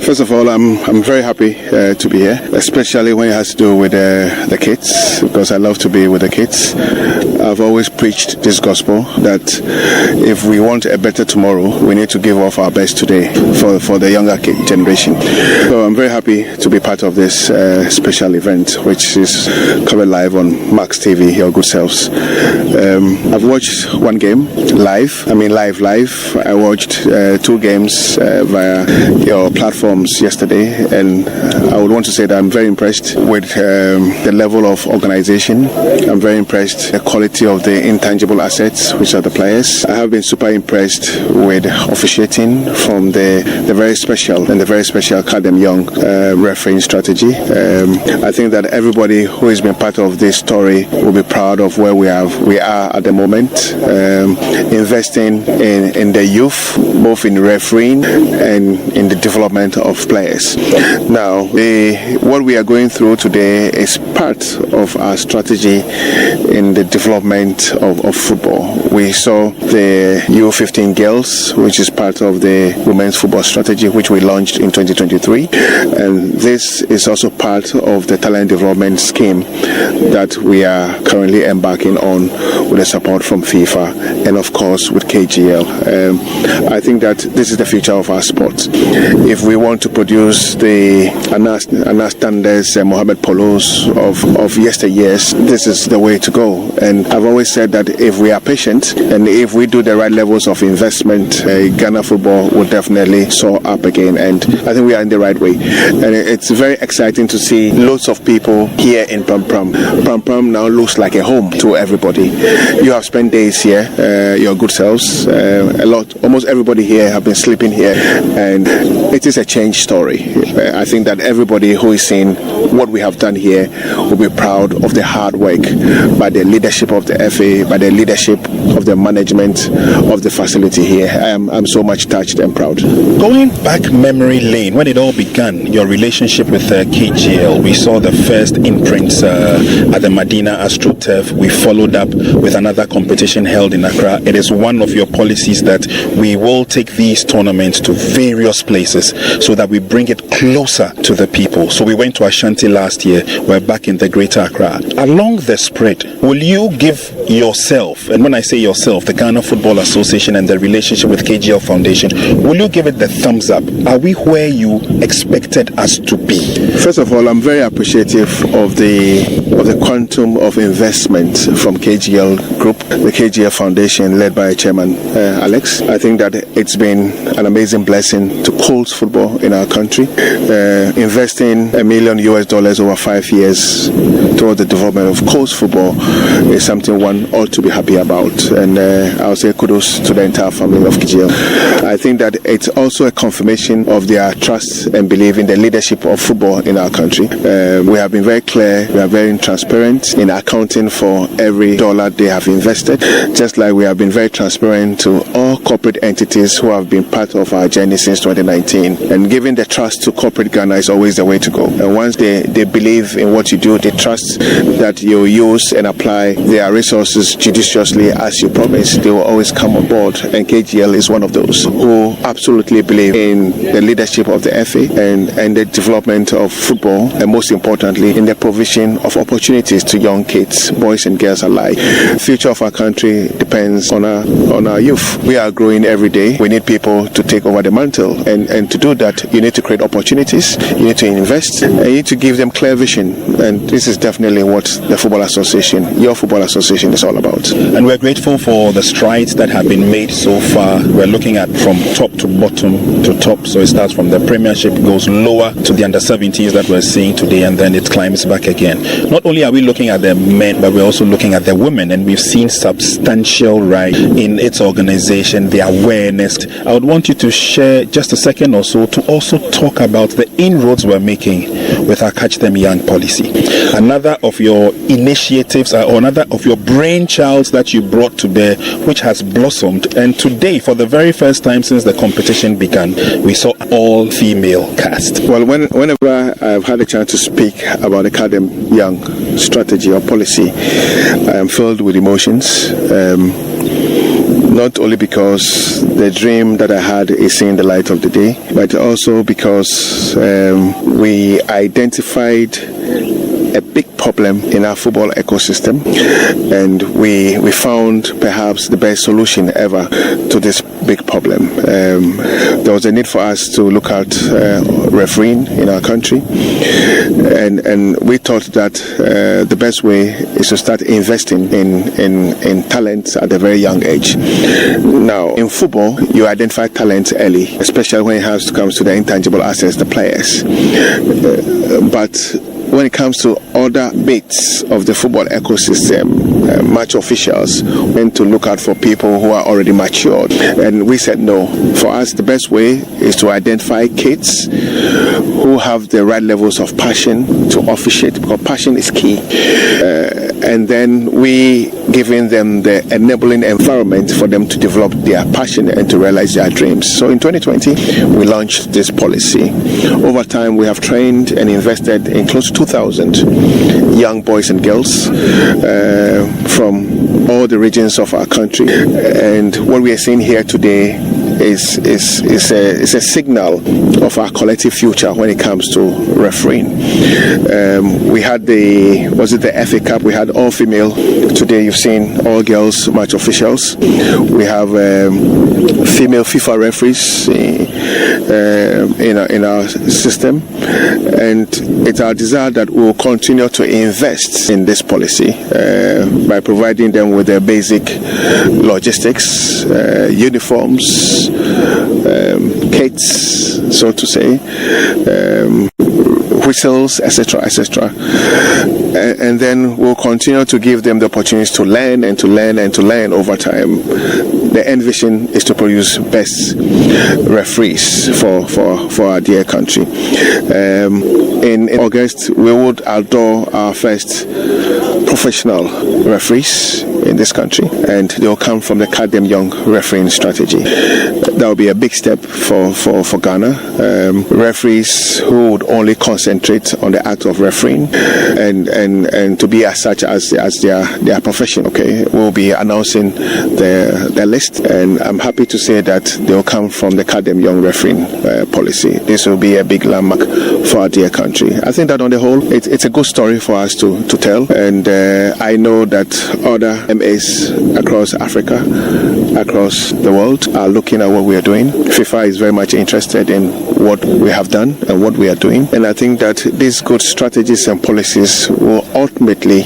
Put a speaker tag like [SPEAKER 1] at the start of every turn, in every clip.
[SPEAKER 1] First of all, I'm very happy to be here, especially when it has to do with the kids, because I love to be with the kids. I've always preached this gospel that if we want a better tomorrow, we need to give off our best today for the younger generation. So I'm very happy to be part of this special event, which is covered live on Max TV, Your Good Selves. I've watched one game live. I watched 2 games via your platforms yesterday, and I would want to say that I'm very impressed with the level of organization. I'm very impressed with the quality of the intangible assets, which are the players. I have been super impressed with officiating from the very special Academy Young refereeing strategy. I think that everybody who has been part of this story will be proud of where we are at the moment, investing in the youth, both in refereeing and in the development of players. Now, what we are going through today is part of our strategy in the development of football. We saw the U15 girls, which is part of the women's football strategy, which we launched in 2023, and this is also part of the talent development scheme that we are currently embarking on with the support from FIFA and of course with KGL. I think that this is the future of our sport. If we want to produce the Anas Tandes and Mohamed Polos of yesteryears, this is the way to go. And I've always said that if we are patient and if we do the right levels of investment, Ghana football will definitely soar up again, and I think we are in the right way. And it's very exciting to see loads of people here in Pram Pram. Pram Pram now looks like a home to everybody. You have spent days here, your good selves, almost everybody here have been sleeping here, and it is a change story. I think that everybody who is seeing what we have done here will be proud of the hard work by the leadership of the FA, by the leadership of the management of the facility here. I'm so much touched and proud.
[SPEAKER 2] Going back memory lane, when it all began, your relationship with KGL, we saw the first imprints at the Medina AstroTurf. We followed up with another competition held in Accra. It is one of your policies that we will take these tournaments to various places so that we bring it closer to the people. So we went to Ashanti last year. We're back in the Greater Accra. Along the spread, will you give yourself, and when I say yourself, the Ghana Football Association and the relationship with KGL Foundation, will you give it the thumbs up? Are we where you expected us to be?
[SPEAKER 1] First of all, I'm very appreciative of the quantum of investment from KGL Group, the KGL Foundation led by Chairman Alex. I think that it's been an amazing blessing to Colts football in our country. Investing $1 million over 5 years towards the development of Colts football is something one ought to be happy about, and I'll say kudos to the entire family of KGL. I think that it's also a confirmation of their trust and belief in the leadership of football in our country. We have been very clear, we are very transparent in accounting for every dollar they have invested, just like we have been very transparent to all corporate entities who have been part of our journey since 2019. And giving the trust to corporate Ghana is always the way to go. And once they believe in what you do, they trust that you use and apply their resources judiciously as you promise, they will always come on board. And KGL is one of those who absolutely believe in the leadership of the FA and the development of football, and most importantly in the provision of opportunities to young kids, boys and girls alike. The future of our country depends on our youth. We are growing every day. We need people to take over the mantle, and to do that you need to create opportunities, you need to invest, and you need to give them clear vision. And this is definitely what the Football Association, your Football Association, is all about.
[SPEAKER 2] And we're grateful for the strides that have been made so far. We're looking at from top to bottom to top, so it starts from the Premiership, goes lower to the under-17s that we're seeing today, and then it climbs back again. Not only are we looking at the men, but we're also looking at the women, and we've seen substantial rise in its organization, the awareness. I would want you to share just a second or so to also talk about the inroads we're making with our Catch Them Young policy. Another of your initiatives, or another of your brainchilds that you brought to bear, which has blossomed, and today, for the very first time since the competition began, we saw all-female cast.
[SPEAKER 1] Well, whenever I've had a chance to speak about the Academy Young strategy or policy, I am filled with emotions. not only because the dream that I had is seeing the light of the day, but also because we identified a big problem in our football ecosystem, and we found perhaps the best solution ever to this big problem. There was a need for us to look at refereeing in our country, and we thought that the best way is to start investing in talent at a very young age. Now, in football, you identify talent early, especially when it comes to the intangible assets, the players. But when it comes to other bits of the football ecosystem, match officials went to look out for people who are already matured. And we said no. For us, the best way is to identify kids who have the right levels of passion to officiate, because passion is key. And then we giving them the enabling environment for them to develop their passion and to realize their dreams. So in 2020, we launched this policy. Over time, we have trained and invested in close to 2,000 young boys and girls from all the regions of our country. And what we are seeing here today is a signal of our collective future when it comes to refereeing. We had the FA Cup. We had all female. Today you've seen all girls match officials. We have female FIFA referees in our system, and it's our desire that we will continue to invest in this policy by providing them with their basic logistics, uniforms, kits, so to say, whistles, etc., etc. And then we'll continue to give them the opportunities to learn and to learn and to learn over time. The end vision is to produce best referees for our dear country. In August, we would outdoor our first professional referees in this country, and they will come from the Academy Young refereeing strategy. That will be a big step for Ghana. Referees who would only concentrate on the act of refereeing and to be as such as their profession. Okay, we'll be announcing the list, and I'm happy to say that they will come from the Academy Young refereeing policy. This will be a big landmark for our dear country. I think that on the whole, it's a good story for us to tell, and I know that other MAs across Africa, across the world, are looking at what we are doing. FIFA is very much interested in what we have done and what we are doing, and I think that these good strategies and policies will ultimately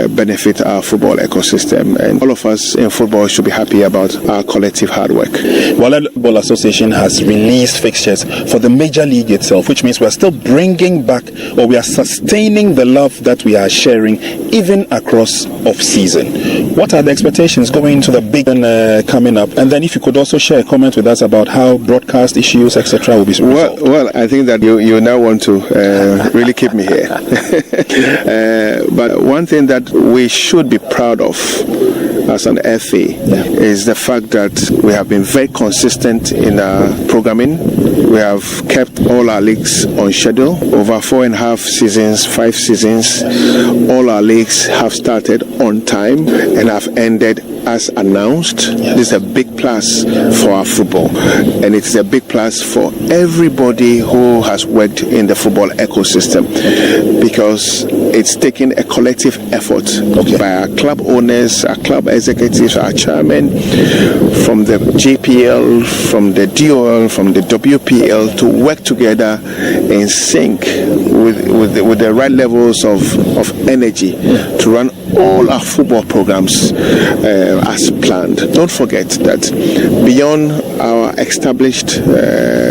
[SPEAKER 1] benefit our football ecosystem, and all of us in football should be happy about our collective hard work.
[SPEAKER 2] Well, the Football Association has released fixtures for the Major League itself, which means we're still bringing back, or we are sustaining the love that we are sharing even across off-season. What are the expectations going into the big one coming up? And then if you could also share a comment with us about how broadcast issues, etc. will be resolved.
[SPEAKER 1] Well, I think that you now want to really keep me here. But one thing that we should be proud of as an FA is the fact that we have been very consistent in our programming. We have kept all our leagues on schedule. Over 4.5 seasons, 5 seasons, all our leagues have started on time and have ended as announced. This is a big plus for our football, and it's a big plus for everybody who has worked in the football ecosystem, because it's taking a collective effort by our club owners, our club executives, our chairman, from the GPL, from the DOL, from the WPL, to work together in sync with the right levels of energy to run all our football programs as planned. Don't forget that beyond our established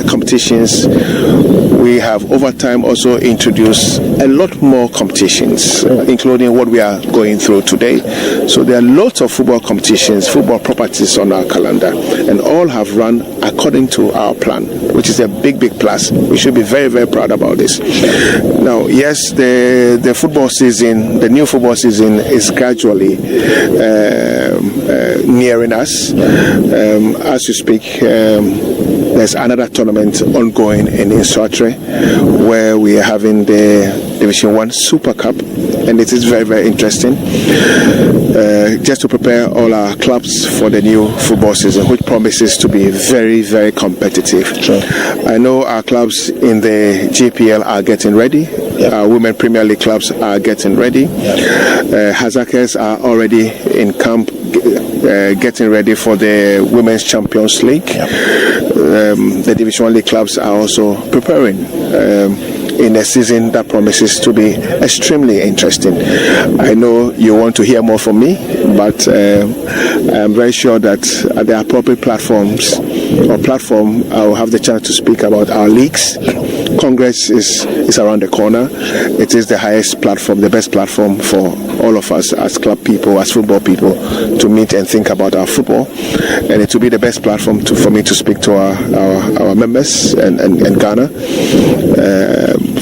[SPEAKER 1] competitions, we have over time also introduced a lot more competitions, including what we are going through today. So there are lots of football competitions, football properties on our calendar, and all have run according to our plan, which is a big plus. We should be very, very proud about this. Now, yes, the football season, the new football season, is gradually nearing us. As you speak, there's another tournament ongoing in Sotre, where we are having the Division 1 Super Cup, and it is very, very interesting. Just to prepare all our clubs for the new football season, which promises to be very, very competitive.
[SPEAKER 2] Sure.
[SPEAKER 1] I know our clubs in the GPL are getting ready. Our Women Premier League clubs are getting ready. Hazakers are already in camp, getting ready for the Women's Champions League. The Division 1 League clubs are also preparing in a season that promises to be extremely interesting. I know you want to hear more from me, but I'm very sure that at the appropriate platform, I will have the chance to speak about our leagues. Congress is around the corner. It is the highest platform, the best platform for all of us as club people, as football people, to meet and think about our football. And it will be the best platform for me to speak to our members and Ghana,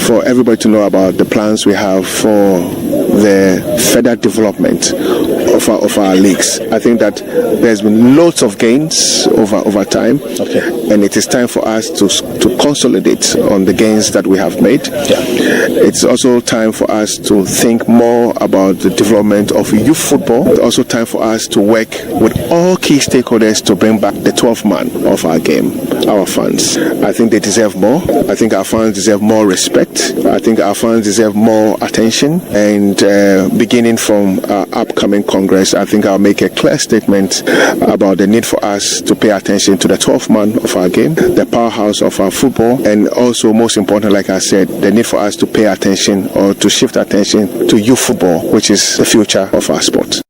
[SPEAKER 1] for everybody to know about the plans we have for the further development of our leagues. I think that there's been loads of gains over time, and it is time for us to consolidate on the gains that we have made. It's also time for us to think more about the development of youth football. It's also time for us to work with all key stakeholders to bring back the 12th man of our game, our fans. I think they deserve more. I think our fans deserve more respect. I think our fans deserve more attention, and beginning from our upcoming Congress, I think I'll make a clear statement about the need for us to pay attention to the 12th man of our game, the powerhouse of our football, and also, most important, like I said, the need for us to pay attention or to shift attention to youth football, which is the future of our sport.